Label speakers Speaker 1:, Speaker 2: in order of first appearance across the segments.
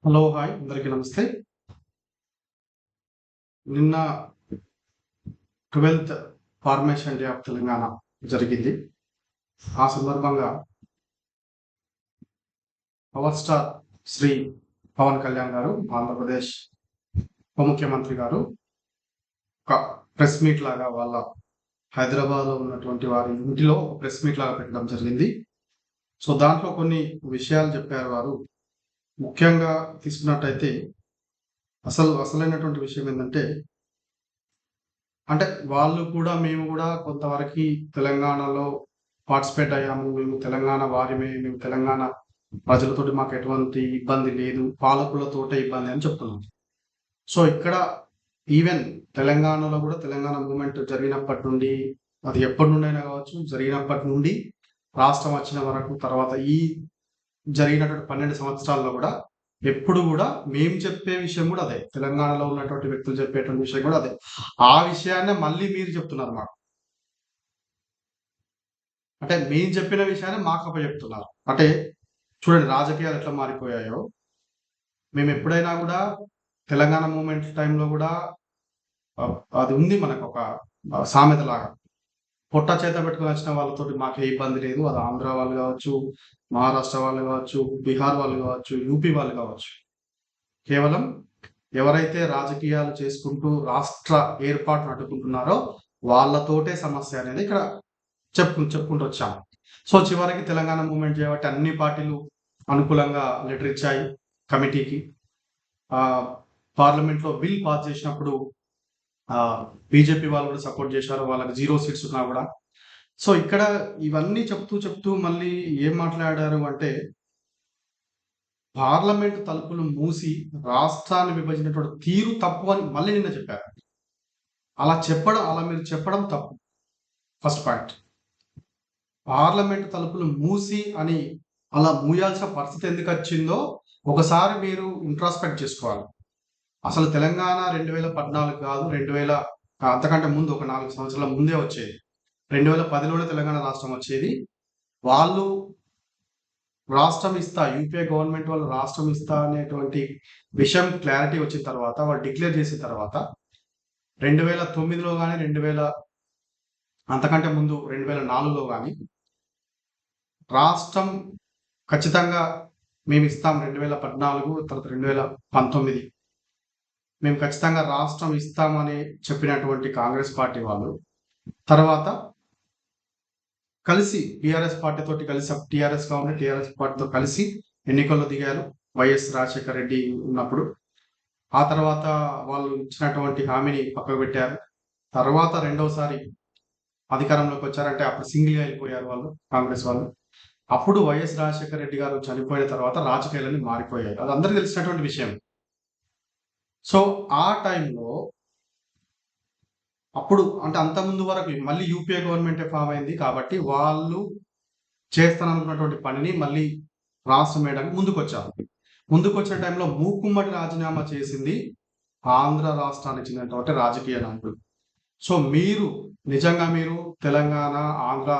Speaker 1: Hello! Hi! అందరికీ నమస్తే. నిన్న 12థ్ ఫార్మేషన్ డే ఆఫ్ తెలంగాణ జరిగింది. ఆ సందర్భంగా పవర్ స్టార్ శ్రీ పవన్ కళ్యాణ్ గారు, ఆంధ్రప్రదేశ్ ఉప ముఖ్యమంత్రి గారు ఒక ప్రెస్ మీట్ లాగా వాళ్ళ హైదరాబాద్‌లో ఉన్నటువంటి వారి ఇంటిలో ప్రెస్ మీట్ లాగా పెట్టడం జరిగింది. సో, దాంట్లో కొన్ని విషయాలు చెప్పారు వారు. ముఖ్యంగా తీసుకున్నట్టయితే అసలైనటువంటి విషయం ఏందంటే అంటే వాళ్ళు కూడా మేము కూడా కొంతవరకి తెలంగాణలో పార్టిసిపేట్ అయ్యాము. మేము తెలంగాణ వారిమే. మేము తెలంగాణ ప్రజలతోటి మాకు ఎటువంటి ఇబ్బంది లేదు. పాలకులతోటే ఇబ్బంది అని చెప్తున్నాం. సో, ఇక్కడ ఈవెన్ తెలంగాణలో కూడా తెలంగాణ మూవ్‌మెంట్ జరిగినప్పటి నుండి అది ఎప్పటి నుండైనా కావచ్చు, జరిగినప్పటి నుండి రాష్ట్రం వచ్చిన వరకు తర్వాత ఈ జరిగినటువంటి 12 సంవత్సరాల్లో కూడా ఎప్పుడు కూడా మేము చెప్పే విషయం కూడా అదే. తెలంగాణలో ఉన్నటువంటి వ్యక్తులు చెప్పేటువంటి విషయం కూడా అదే. ఆ విషయాన్నే మళ్ళీ మీరు చెప్తున్నారు మాకు. అంటే మేము చెప్పిన విషయాన్ని మాకు అప్పజెప్తున్నారు. అంటే చూడండి రాజకీయాలు ఎట్లా మారిపోయాయో. మేమెప్పుడైనా గూడా తెలంగాణ మూవ్‌మెంట్ టైంలో గూడా అది ఉంది మనకొక సామెతలాగా. పొట్ట చేత పెట్టుకొని వచ్చిన వాళ్ళతోటి మాకే ఇబ్బంది లేదు. అది ఆంధ్ర వాళ్ళు గావచ్చు, మహారాష్ట్ర వాళ్ళు గావచ్చు, బీహార్ వాళ్ళు గావచ్చు, యూపీ వాళ్ళు గావచ్చు. కేవలం ఎవరైతే రాజకీయాలు చేసుకుంటూ రాష్ట్ర ఏర్పాటును అడ్డుకుంటున్నారో వాళ్ళతోటే సమస్య అనేది ఇక్కడ చెప్పుకుంటూ వచ్చాము. సో, చివరికి తెలంగాణ మూవ్‌మెంట్ చేయబట్టి అన్ని పార్టీలు అనుకూలంగా లెటర్ ఇచ్చాయి కమిటీకి. ఆహ్, పార్లమెంట్‌లో బిల్ పాస్ చేసినప్పుడు బీజేపీ వాళ్ళు కూడా సపోర్ట్ చేశారు. వాళ్ళకి 0 సీట్స్ ఉన్నా గూడా. సో, ఇక్కడ ఇవన్నీ చెప్తూ మళ్ళీ ఏం మాట్లాడారు అంటే, పార్లమెంట్ తలుపులు మూసి రాష్ట్రాన్ని విభజించినటువంటి తీరు తప్పు అని మళ్ళీ నిన్న చెప్పారు. అలా మీరు చెప్పడం తప్పు. First point. పార్లమెంట్ తలుపులు మూసి అని అలా మూయాల్సిన పరిస్థితి ఎందుకొచ్చిందో ఒకసారి మీరు ఇంట్రాస్పెక్ట్ చేసుకోవాలి. అసలు తెలంగాణ 2014 కాదు. అంతకంటే ముందు ఒక 4 సంవత్సరాల ముందే వచ్చేది. 2010లోనే తెలంగాణ రాష్ట్రం వచ్చేది. వాళ్ళు రాష్ట్రం ఇస్తా యూపీఏ గవర్నమెంట్ వాళ్ళు రాష్ట్రం ఇస్తా అనేటువంటి విషయం క్లారిటీ వచ్చిన తర్వాత వాళ్ళు డిక్లేర్ చేసిన తర్వాత 2009లో గాని, అంతకంటే ముందు 2004లో గాని రాష్ట్రం ఖచ్చితంగా మేమిస్తాం 2014 తర్వాత 2019 మేము ఖచ్చితంగా రాష్ట్రం ఇస్తామని చెప్పినటువంటి కాంగ్రెస్ పార్టీ వాళ్ళు తర్వాత కలిసి టీఆర్ఎస్ పార్టీతోటి కలిసి టీఆర్ఎస్ గవర్నమెంట్ టీఆర్ఎస్ పార్టీతో కలిసి ఎన్నికల్లో దిగారు. వైఎస్ రాజశేఖర రెడ్డి ఉన్నప్పుడు. ఆ తర్వాత వాళ్ళు ఇచ్చినటువంటి హామీని పక్కకు పెట్టారు. తర్వాత రెండోసారి అధికారంలోకి వచ్చారంటే అప్పుడు సింగిల్‌గా వెళ్ళిపోయారు వాళ్ళు కాంగ్రెస్ వాళ్ళు. అప్పుడు వైఎస్ రాజశేఖర రెడ్డి గారు చనిపోయిన తర్వాత రాజకీయాలన్నీ మారిపోయాయి. అది అందరికీ తెలిసినటువంటి విషయం. సో, ఆ టైంలో అప్పుడు అంటే అంతకుముందు వరకు మళ్ళీ యూపీఏ గవర్నమెంటే ఫార్మ్ అయింది కాబట్టి వాళ్ళు చేస్తాననుకున్నటువంటి పనిని మళ్ళీ రాష్ట్రం వేయడానికి ముందుకొచ్చారు. ముందుకొచ్చిన టైంలో మూకుమ్మడి రాజీనామా చేసింది ఆంధ్ర రాష్ట్రానికి చెందినటువంటి రాజకీయ నాయకులు. సో, నిజంగా మీరు తెలంగాణ, ఆంధ్ర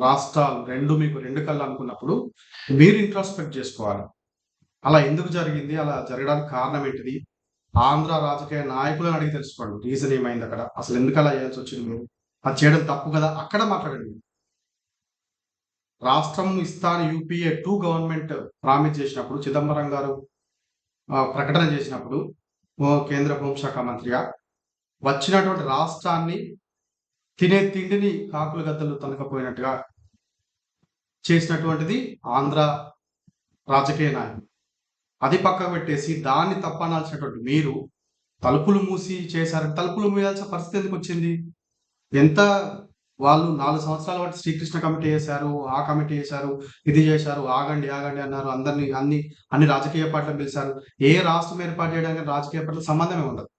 Speaker 1: రాష్ట్రాలు 2 మీకు 2 కళ్ళు అనుకున్నప్పుడు మీరు ఇంట్రాస్పెక్ట్ చేసుకోవాలి. అలా ఎందుకు జరిగింది? అలా జరగడానికి కారణం ఏంటిది? ఆంధ్ర రాజకీయ నాయకులను అడిగి తెలుసుకోండి. రీజన్ ఏమైందక్కడ? అసలు ఎందుకు అలా చేయాల్సొచ్చింది మీరు? అది చేయడం తప్పు కదా! అక్కడ మాట్లాడండి. రాష్ట్రం ఇస్తా అని యూపీఏ 2 గవర్నమెంట్ ప్రామిస్ చేసినప్పుడు చిదంబరం గారు ప్రకటన చేసినప్పుడు కేంద్ర హోంశాఖ మంత్రిగా వచ్చినటువంటి రాష్ట్రాన్ని తినే తిండిని కాకులు గద్దలు తనకపోయినట్టుగా చేసినటువంటిది ఆంధ్ర రాజకీయ నాయకులు. అది పక్కకు పెట్టేసి దాన్ని తప్పనాల్సినటువంటి మీరు తలుపులు మూసి చేశారంటే తలుపులు మూయాల్సిన పరిస్థితి ఎందుకొచ్చింది? ఎంత వాళ్ళు 4 సంవత్సరాల పాటు శ్రీకృష్ణ కమిటీ ఏశారు, ఆ కమిటీ ఏశారు, ఇది జేశారు, ఆగండి, ఆగండి అన్నారు. అన్ని రాజకీయ పార్టీలను పిలిచారు. ఏ రాష్ట్రం ఏర్పాటు చేయడానికి రాజకీయ పార్టీలకు సంబంధమే ఉండదు.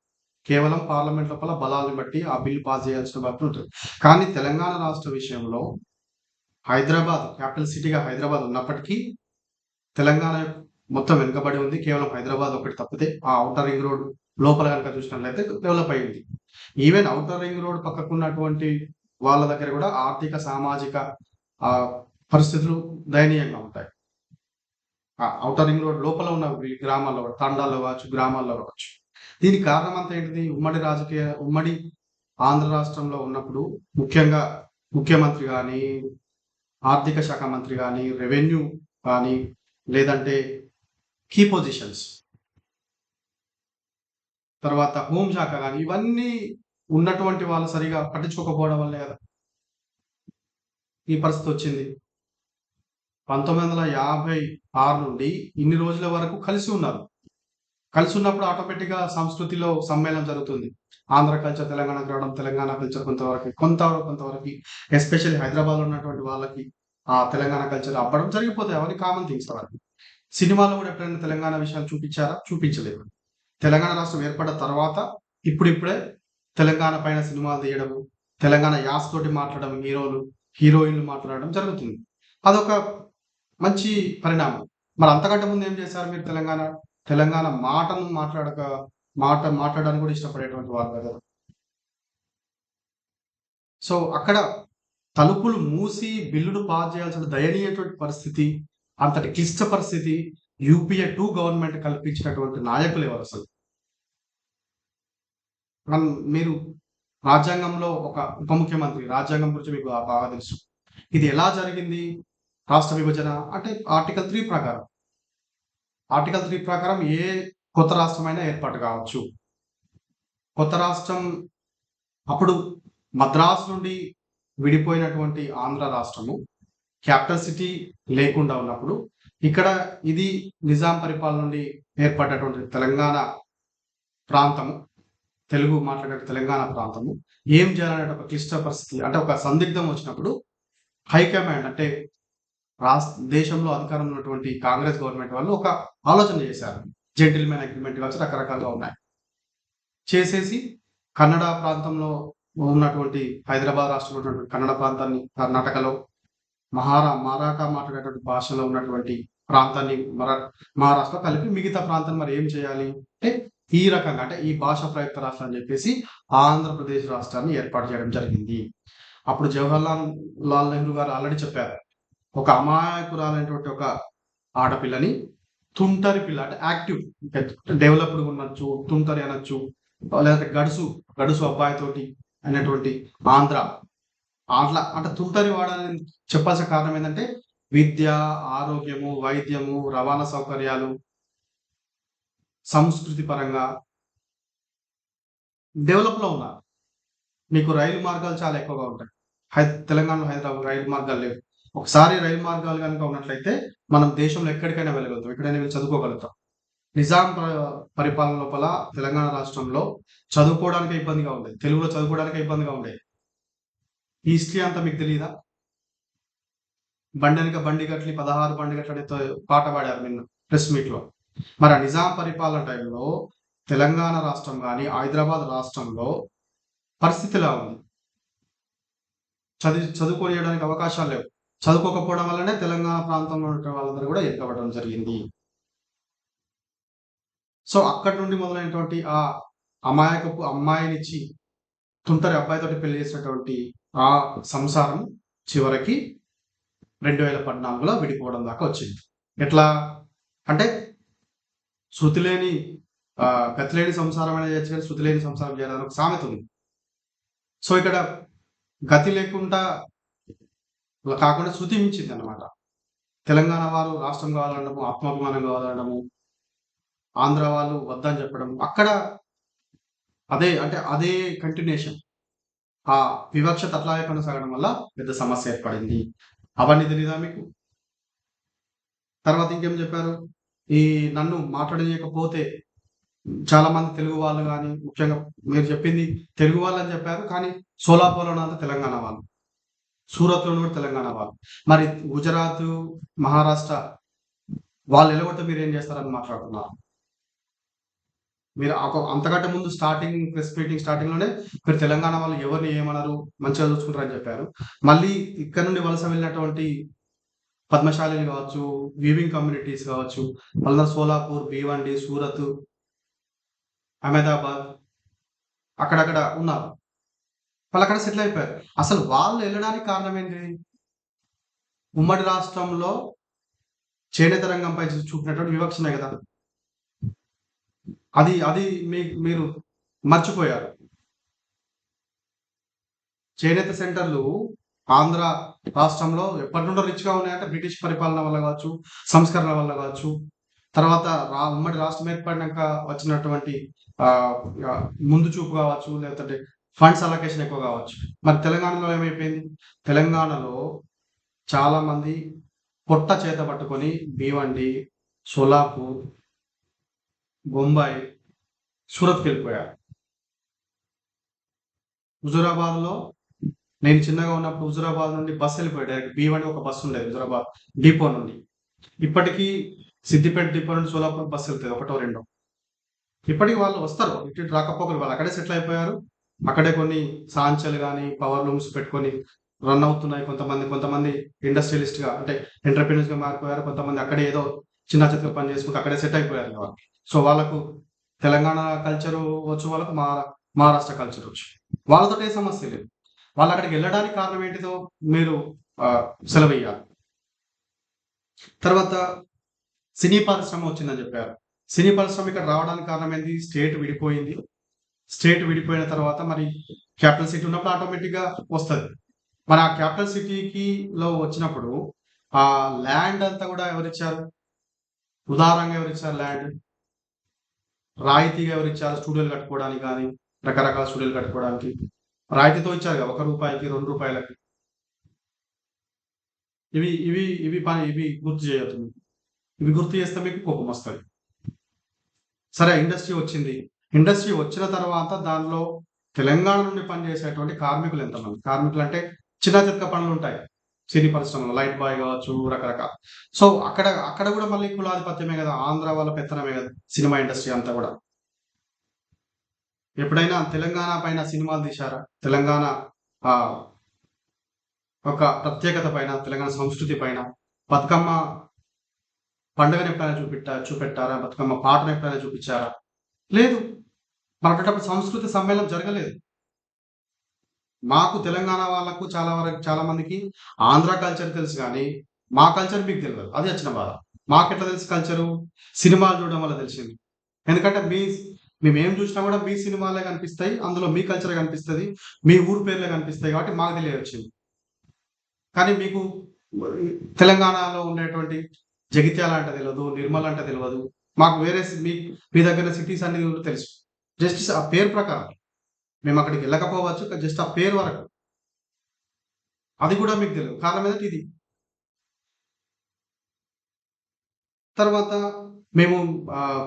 Speaker 1: కేవలం పార్లమెంట్ లోపల బలాల్ని బట్టి ఆ బిల్ పాస్ చేయాల్సిన బాధ్యత ఉంటుంది. కానీ తెలంగాణ రాష్ట్ర విషయంలో క్యాపిటల్ సిటీగా హైదరాబాద్ ఉన్నప్పటికీ తెలంగాణ మొత్తం వెనుకబడి ఉంది. కేవలం హైదరాబాద్ ఒకటి తప్పితే ఆ ఔటర్ రింగ్ రోడ్ లోపల గనుక చూసినట్లయితే డెవలప్ అయింది. ఈవెన్ ఔటర్ రింగ్ రోడ్ పక్కకున్నటువంటి వాళ్ళ దగ్గర కూడా ఆర్థిక, సామాజిక పరిస్థితులు దయనీయంగా ఉంటాయి. ఔటర్ రింగ్ రోడ్ లోపల ఉన్న గ్రామాల్లో తండాల్లో కావచ్చు, గ్రామాల్లో కావచ్చు. దీనికి కారణం అంతా ఏంటిది? ఉమ్మడి ఆంధ్ర రాష్ట్రంలో ఉన్నప్పుడు ముఖ్యంగా ముఖ్యమంత్రి గాని, ఆర్థిక శాఖ మంత్రి గాని, రెవెన్యూ కానీ, లేదంటే కీ పొజిషన్స్ తర్వాత హోం శాఖ గాని, ఇవన్నీ ఉన్నటువంటి వాళ్ళు సరిగా పట్టించుకోకపోవడం వల్లే కదా ఈ పరిస్థితి వచ్చింది. 1956 నుండి ఇన్ని రోజుల వరకు కలిసి ఉన్నారు. కలిసి ఉన్నప్పుడు ఆటోమేటిక్‌గా సంస్కృతిలో సమ్మేళనం జరుగుతుంది. ఆంధ్ర కల్చర్ తెలంగాణకి రావడం, తెలంగాణ కల్చర్ కొంతవరకి ఎస్పెషల్లీ హైదరాబాద్‌లో ఉన్నటువంటి వాళ్ళకి ఆ తెలంగాణ కల్చర్ అబ్బడం జరిగిపోతాయి. అవన్నీ కామన్ థింగ్స్ అవన్నీ. సినిమాలో కూడా ఎప్పుడైనా తెలంగాణ విషయాలు చూపించారా? చూపించలేదు. తెలంగాణ రాష్ట్రం ఏర్పడ్డ తర్వాత ఇప్పుడిప్పుడే తెలంగాణ పైన సినిమాలు తీయడము, తెలంగాణ యాసతోటి మాట్లాడడం హీరోయిన్‌లు మాట్లాడడం జరుగుతుంది. అదొక మంచి పరిణామం. మరి అంతకంటే ముందు ఏం చేశారు మీరు తెలంగాణ మాటను మాట్లాడడానికి కూడా ఇష్టపడేటువంటి వారు కదా! సో, అక్కడ తలుపులు మూసి బిల్లులు పాస్ చేయాల్సిన దయనీయటువంటి పరిస్థితి, అంతటి క్లిష్ట పరిస్థితి యూపీఏ 2 గవర్నమెంట్ కల్పించినటువంటి నాయకులు ఎవరసలు? మీరు రాజ్యాంగంలో ఒక ఉప ముఖ్యమంత్రి, రాజ్యాంగం గురించి మీకు బాగా తెలుసు. ఇది ఎలా జరిగింది? రాష్ట్ర విభజన అంటే ఆర్టికల్ 3 ప్రకారం. ఆర్టికల్ 3 ప్రకారం ఏ కొత్త రాష్ట్రమైనా ఏర్పాటు కావచ్చు. కొత్త రాష్ట్రం అప్పుడు మద్రాసు నుండి విడిపోయినటువంటి ఆంధ్ర రాష్ట్రము క్యాపిటల్ సిటీ లేకుండా ఉన్నప్పుడు ఇక్కడ ఇది నిజాం పరిపాలన నుండి ఏర్పడ్డటువంటి తెలంగాణ ప్రాంతము, తెలుగు మాట్లాడే తెలంగాణ ప్రాంతము ఏం చేయాలనే ఒక క్లిష్ట పరిస్థితి అంటే ఒక సందిగ్ధం వచ్చినప్పుడు హైకమాండ్ అంటే దేశంలో అధికారంలో ఉన్నటువంటి కాంగ్రెస్ గవర్నమెంట్ వాళ్ళు ఒక ఆలోచన చేశారు. జెంటిల్‌మెన్ అగ్రీమెంట్ కావచ్చు రకరకాలుగా ఉన్నాయి. చేసేసి కన్నడ ప్రాంతంలో ఉన్నటువంటి హైదరాబాద్ రాష్ట్రంలో ఉన్నటువంటి కన్నడ ప్రాంతాన్ని కర్ణాటకలో మరాఠా మాట్లాడేటువంటి భాషలో ఉన్నటువంటి ప్రాంతాన్ని మహారాష్ట్రలో కలిపి మిగతా ప్రాంతాన్ని మరి ఏం చేయాలి అంటే ఈ రకంగా అంటే ఈ భాష ప్రయుక్త రాష్ట్రం అని చెప్పేసి ఆంధ్రప్రదేశ్ రాష్ట్రాన్ని ఏర్పాటు చేయడం జరిగింది. అప్పుడు జవహర్లాల్ నెహ్రూ గారు ఆల్రెడీ చెప్పారు. ఒక అమాయకురాలైనటువంటి ఒక ఆడపిల్లని తుంటరి పిల్ల అంటే యాక్టివ్ డెవలప్డ్ ఉండొచ్చు, తుంటరి అనొచ్చు, లేదంటే గడుసు అబ్బాయితోటి అయినటువంటి అట్లా అంటే తుంటరి వాడని చెప్పాల్సిన కారణం ఏంటంటే విద్య, ఆరోగ్యము, వైద్యము, రవాణా సౌకర్యాలు, సంస్కృతి పరంగా డెవలప్‌లో ఉన్నారు. మీకు రైలు మార్గాలు చాలా ఎక్కువగా ఉంటాయి. తెలంగాణలో హైదరాబాద్ రైలు మార్గాలు లేవు. ఒకసారి రైలు మార్గాలు గనుక ఉన్నట్లయితే మనం దేశంలో ఎక్కడికైనా వెళ్ళగలుగుతాం. ఎక్కడైనా వెళ్ళి చదువుకోగలుగుతాం. నిజాం పరిపాలన లోపల తెలంగాణ రాష్ట్రంలో చదువుకోవడానికే ఇబ్బందిగా ఉండేది. తెలుగులో చదువుకోవడానికే ఇబ్బందిగా ఉండేది. ఈ హిస్టరీ అంతా మీకు తెలీదా? బండెనక బండి గట్లి 16 బండి గట్లని పాట పాడారు నిన్న ప్రెస్ మీట్‌లో. మరి ఆ నిజాం పరిపాలన టైంలో తెలంగాణ రాష్ట్రం గాని, హైదరాబాద్ రాష్ట్రంలో పరిస్థితి ఎలా ఉంది? చదువుకోనియడానికి అవకాశాలు లేవు. చదువుకోకపోవడం వల్లనే తెలంగాణ ప్రాంతంలో ఉన్న వాళ్ళందరూ కూడా ఎన్నికవ్వడం జరిగింది. సో, అక్కడి నుండి మొదలైనటువంటి ఆ అమాయకపు అమ్మాయినిచ్చి తుంటరి అబ్బాయితోటి పెళ్లి చేసినటువంటి ఆ సంసారం చివరికి 2014లో విడిపోవడం దాకా వచ్చింది. ఎట్లా? అంటే గతి లేని సంసారం అనేది చేయొచ్చు కానీ శృతి లేని సంసారం చేయాలని ఒక సామెత ఉంది. సో, ఇక్కడ గతి లేకుండా కాకుండా శృతి మించిందన్నమాట. తెలంగాణ వారు రాష్ట్రం కావాలనడము, ఆత్మాభిమానం కావాలనడము, ఆంధ్ర వాళ్ళు వద్దని చెప్పడం. అక్కడ అదే కంటిన్యూషన్. ఆ వివక్షత అట్లాగే కొనసాగడం వల్ల పెద్ద సమస్య ఏర్పడింది. అవన్నీ తెలీదా మీకు? తర్వాత ఇంకేం చెప్పారు? నన్ను మాట్లాడనీయకపోతే చాలా మంది తెలుగు వాళ్ళు గాని, ముఖ్యంగా మీరు చెప్పింది తెలుగు వాళ్ళని చెప్పారు. కానీ సోలాపూర్‌లో ఉన్నంతా తెలంగాణ వాళ్ళు. సూరత్‌లో కూడా తెలంగాణ వాళ్ళు. మరి గుజరాత్, మహారాష్ట్ర వాళ్ళు ఎలగొడితే మీరేం చేస్తారని మాట్లాడుతున్నారు? మీరు అంతకంటే ముందు ప్రెస్ మీటింగ్ స్టార్టింగ్‌లోనే మీరు తెలంగాణ వాళ్ళు ఎవరిని ఏమనరు, మంచిగా చూసుకుంటారని చెప్పారు. మళ్ళీ ఇక్కడ నుండి వలస వెళ్ళినటువంటి పద్మశాలిలు కావచ్చు, వీవింగ్ కమ్యూనిటీస్ కావచ్చు, వాళ్ళందరూ సోలాపూర్, భీవండి, సూరత్, అహ్మదాబాద్ అక్కడక్కడ ఉన్నారు. వాళ్ళక్కడ సెటిల్ అయిపోయారు. అసలు వాళ్ళు వెళ్ళడానికి కారణం ఏంటి? ఉమ్మడి రాష్ట్రంలో చేనేత రంగంపై చూపినటువంటి వివక్షనే కదా! అది అది మీరు మర్చిపోయారు. చేనేత సెంటర్‌లు ఆంధ్ర రాష్ట్రంలో ఎప్పటినుండో రిచ్‌గా ఉన్నాయంటే బ్రిటిష్ పరిపాలన వల్ల గావచ్చు, సంస్కరణల వల్ల గావచ్చు, తర్వాత ఉమ్మడి రాష్ట్రం ఏర్పడినాక వచ్చినటువంటి ఆహ్, ఆహ్, ముందు చూపు గావచ్చు, లేకపోతే ఫండ్స్ అలొకేషన్ ఎక్కువ గావచ్చు. మరి తెలంగాణలో ఏమైపోయింది? తెలంగాణలో చాలామంది పొట్ట చేత పట్టుకొని భీవండి, సోలాపూర్, బొంబాయి, సూరత్‌కెళ్ళిపోయారు. హుజూరాబాద్‌లో నేను చిన్నగా ఉన్నప్పుడు హుజూరాబాద్ నుండి బస్ వెళ్ళిపోయాడు. డైరెక్ట్ బి1 ఒక బస్ ఉండేది హుజూరాబాద్ డిపో నుండి. ఇప్పటికీ సిద్దిపేట డిపో నుండి సోలాపూర్ బస్ వెళ్తది. ఒకటో, రెండో. ఇప్పటికి వాళ్ళు వస్తారు. ఇటు ఇటు రాకపోకలు వాళ్ళు అక్కడే సెటిల్ అయిపోయారు. అక్కడే కొన్ని సాంచలు గాని, పవర్ లూమ్స్ పెట్టుకొని రన్ అవుతున్నాయి. కొంతమంది ఇండస్ట్రియలిస్ట్‌గా అంటే ఎంటర్‌ప్రెన్యూర్స్‌గా మారిపోయారు. కొంతమంది అక్కడే ఏదో చిన్న చితక పని చేసుకుంటూ అక్కడే సెట్ అయిపోయారు వాళ్ళు. సో, వాళ్ళకు తెలంగాణ కల్చరు వచ్చు. వాళ్ళకు మహారాష్ట్ర కల్చర్ వచ్చు. వాళ్ళతోటి ఏ సమస్య లేదు. వాళ్ళు అక్కడికి వెళ్ళడానికి కారణం ఏంటిదో మీరు ఆహ్, సెలవియ్యాలి. తర్వాత సినీ పరిశ్రమ వచ్చిందని చెప్పారు. సినీ పరిశ్రమ ఇక్కడ రావడానికి కారణం ఏంది? స్టేట్ విడిపోయింది. స్టేట్ విడిపోయిన తర్వాత మరి క్యాపిటల్ సిటీ ఉన్నప్పుడు ఆటోమేటిక్‌గా వస్తది. మరి ఆ క్యాపిటల్ సిటీలో వచ్చినప్పుడు ఆ ల్యాండ్ అంతా కూడా ఎవరిచ్చారు? ఉదారంగా ఎవరిచ్చారు ల్యాండ్? రాయితీగా ఎవరిచ్చారు? స్టూడియోలు కట్టుకోవడానికి గాని, రకరకాల స్టూడియోలు కట్టుకోవడానికి. రాయితీతో ఇచ్చారు కదా! రూ. 1, రూ. 2. ఇవి గుర్తు చేయొద్దు మీరు. ఇవి గుర్తు చేస్తే మీకు కోపమొస్తది. సరే ఇండస్ట్రీ వచ్చింది. ఇండస్ట్రీ వచ్చిన తర్వాత దానిలో తెలంగాణ నుండి పనిచేసేటువంటి కార్మికులు ఎంతమంది? కార్మికులంటే చిన్న చితక పనులుంటాయి. సినీ పరిశ్రమలో లైట్ బాయ్ గావచ్చు, రకరకాల. సో, అక్కడ గూడా మళ్ళీ కులాధిపత్యమే గదా! ఆంధ్ర వాళ్ళ పెత్తనమే గదా! సినిమా ఇండస్ట్రీ అంతా గూడా. ఎప్పుడైనా తెలంగాణ పైన సినిమాలు తీశారా? తెలంగాణ ఆహ్, ఒక ప్రత్యేకత పైన, తెలంగాణ సంస్కృతి పైన, బతుకమ్మ పండుగను ఎప్పుడైనా చూపెట్టారా? బతుకమ్మ పాటను ఎప్పుడైనా చూపిచ్చారా? లేదు. మరి అట్లాంటప్పుడు సంస్కృతి సమ్మేళనం జరగలేదు. మాకు తెలంగాణ వాళ్ళకు చాలా మందికి ఆంధ్ర కల్చర్ తెలుసు గానీ, మా కల్చర్ మీకు తెలవదు. అది వచ్చిన బాధ. మాకెట్లా తెలుసు కల్చరు? సినిమాలు చూడడం వల్ల తెలిసింది. ఎందుకంటే మేమేం చూసినా గూడా మీ సినిమాలే కనిపిస్తాయి. అందులో మీ కల్చరే కనిపిస్తది. మీ ఊరు పేర్లే కనిపిస్తాయి కాబట్టి మాకు తెలియవచ్చింది. కానీ మీకు తెలంగాణలో ఉండేటువంటి జగిత్యాల అంటే తెలవదు. నిర్మల్ అంటే తెలవదు. మాకు వేరే మీ దగ్గర సిటీస్ అన్ని తెలుసు. జస్ట్ ఆ పేరు ప్రకారం. మేమక్కడికి వెళ్ళకపోవచ్చు. జస్ట్ ఆ పేరు వరకు. అది కూడా మీకు తెలవదు. కారణం ఏందంటే ఇది. తర్వాత మేము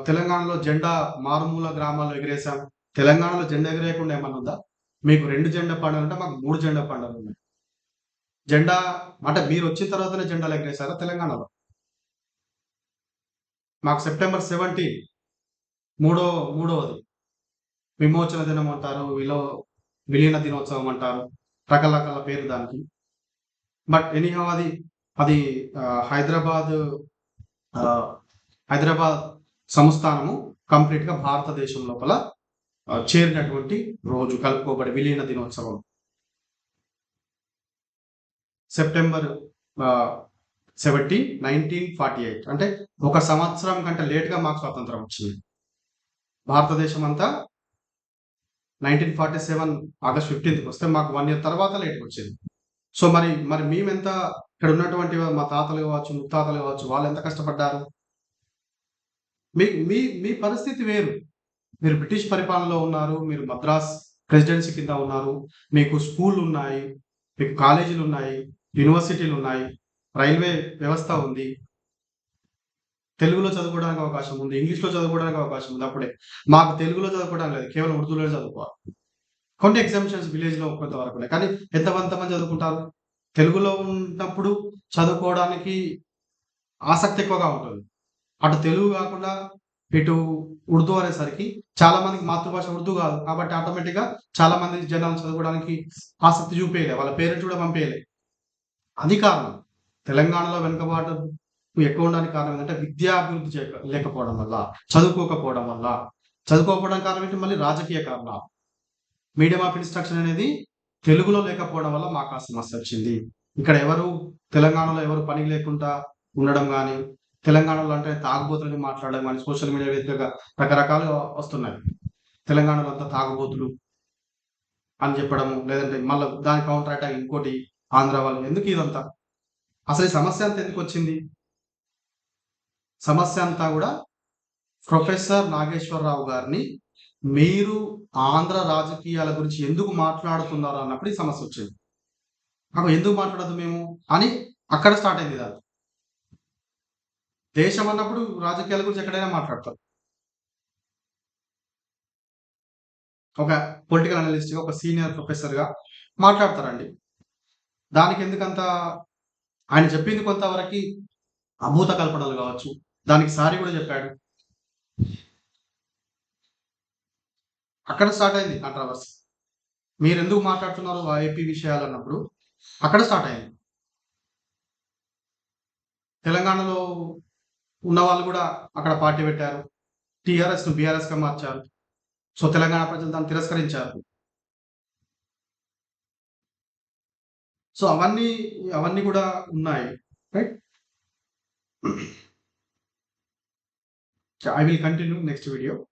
Speaker 1: తెలంగాణలో జెండా మారుమూల గ్రామాల్లో ఎగిరేసాం. తెలంగాణలో జెండా ఎగిరేయకుండా ఏమన్నా ఉందా? మీకు 2 జెండా పండుగలుంటే మాకు 3 జెండా పండుగలున్నాయి. జెండా అంటే మీరొచ్చిన తర్వాతనే జెండాలు ఎగరేసారా తెలంగాణలో? మాకు సెప్టెంబర్ 17 మూడవది. విమోచన దినం అంటారు. విలీన దినోత్సవం అంటారు. రకరకాల పేర్లు దానికి. బట్ ఎనీహౌ అది హైదరాబాద్ ఆహ్, హైదరాబాద్ సంస్థానము కంప్లీట్‌గా భారతదేశం లోపల చేరినటువంటి రోజు కలుపుకోబడి విలీన దినోత్సవం. సెప్టెంబర్ ఆహ్, 17, 1948 అంటే ఒక సంవత్సరం కంటే లేట్‌గా మాకు స్వాతంత్రం వచ్చింది. భారతదేశం అంతా 1947 ఆగస్ట్ 15కి వస్తే మాకు 1 ఇయర్ తర్వాత లేట్‌గొచ్చింది. సో, మరి మేమెంత ఇక్కడ ఉన్నటువంటి మా తాతలు కావచ్చు, ముత్తాతలు కావచ్చు వాళ్ళెంత కష్టపడ్డారు? మీ మీ మీ పరిస్థితి వేరు. మీరు బ్రిటిష్ పరిపాలనలో ఉన్నారు. మీరు మద్రాస్ ప్రెసిడెన్సీ కింద ఉన్నారు. మీకు స్కూళ్ళున్నాయి. మీకు కాలేజీలున్నాయి. యూనివర్సిటీలున్నాయి. రైల్వే వ్యవస్థ ఉంది. తెలుగులో చదువుకోవడానికి అవకాశం ఉంది. ఇంగ్లీష్‌లో చదువుకోవడానికి అవకాశం ఉంది అప్పుడే. మాకు తెలుగులో చదువుకోవడానికి లేదు. కేవలం ఉర్దూలోనే చదువుకోవాలి. కొన్ని ఎగ్జామ్షన్స్ విలేజ్‌లో కొంతవరకునే. కానీ ఎంతమంది చదువుకుంటారు? తెలుగులో ఉన్నప్పుడు చదువుకోవడానికి ఆసక్తి ఎక్కువగా ఉంటుంది. అటు తెలుగు గాకుండా ఇటు ఉర్దూ అనేసరికి చాలా మందికి మాతృభాష ఉర్దూ గాదు. కాబట్టి ఆటోమేటిక్‌గా చాలా మంది జనాలు చదువుకోవడానికి ఆసక్తి చూపియలే. వాళ్ళ పేరెంట్స్ గూడా పంపియలే. అది కారణం. తెలంగాణలో వెనుకబాటు ఎక్కువ ఉండడానికి కారణం ఏంటంటే విద్యాభివృద్ధి లేకపోవడం వల్ల, చదువుకోకపోవడం వల్ల. చదువుకోకపోవడానికి కారణం ఏంటి? మళ్ళీ రాజకీయ కారణాలు. మీడియం ఆఫ్ ఇన్‌స్ట్రక్షన్ అనేది తెలుగులో లేకపోవడం వల్ల మాకా సమస్యొచ్చింది. ఇక్కడ తెలంగాణలో ఎవరు పని లేకుండా ఉండడం గాని, తెలంగాణలో అంటే తాగుబోతులని మాట్లాడడం కానీ సోషల్ మీడియా వేదికగా రకరకాలుగా వస్తున్నాయి. తెలంగాణలో అంతా తాగుబోతులు అని చెప్పడము, లేదంటే మళ్ళా దాని కౌంటర్ అటాక్ ఇంకోటి ఆంధ్ర వాళ్ళు. ఎందుకు ఇదంతా? అసలు ఈ సమస్య అంతా ఎందుకొచ్చింది? సమస్య అంతా గూడా ప్రొఫెసర్ నాగేశ్వరరావు గారిని మీరు ఆంధ్ర రాజకీయాల గురించి ఎందుకు మాట్లాడుతున్నారు అన్నప్పుడు ఈ సమస్యొచ్చింది. ఎందుకు మాట్లాడొద్దు మేము అని అక్కడ స్టార్ట్ అయింది ఇదంతా. దేశం అన్నప్పుడు రాజకీయాల గురించి ఎక్కడైనా మాట్లాడతారు. ఒక పొలిటికల్ అనలిస్ట్‌గా, ఒక సీనియర్ ప్రొఫెసర్‌గా మాట్లాడతారండి. దానికెందుకంత ఆయన చెప్పింది కొంతవరకి అభూత కల్పనలు గావచ్చు. దానికి సారీ గూడా జెప్పాడు. అక్కడ స్టార్ట్ అయింది కాంట్రోవర్సీ. మీరెందుకు మాట్లాడుతున్నారు ఏపీ విషయాలన్నప్పుడు అక్కడ స్టార్ట్ అయింది. తెలంగాణలో ఉన్నవాళ్ళు గూడా అక్కడ పార్టీ పెట్టారు. టీఆర్ఎస్‌ను బీఆర్ఎస్‌గా మార్చారు. సో, తెలంగాణ ప్రజలు దాన్ని తిరస్కరించారు. సో, అవన్నీ గూడా ఉన్నాయి. Right? I will continue next video.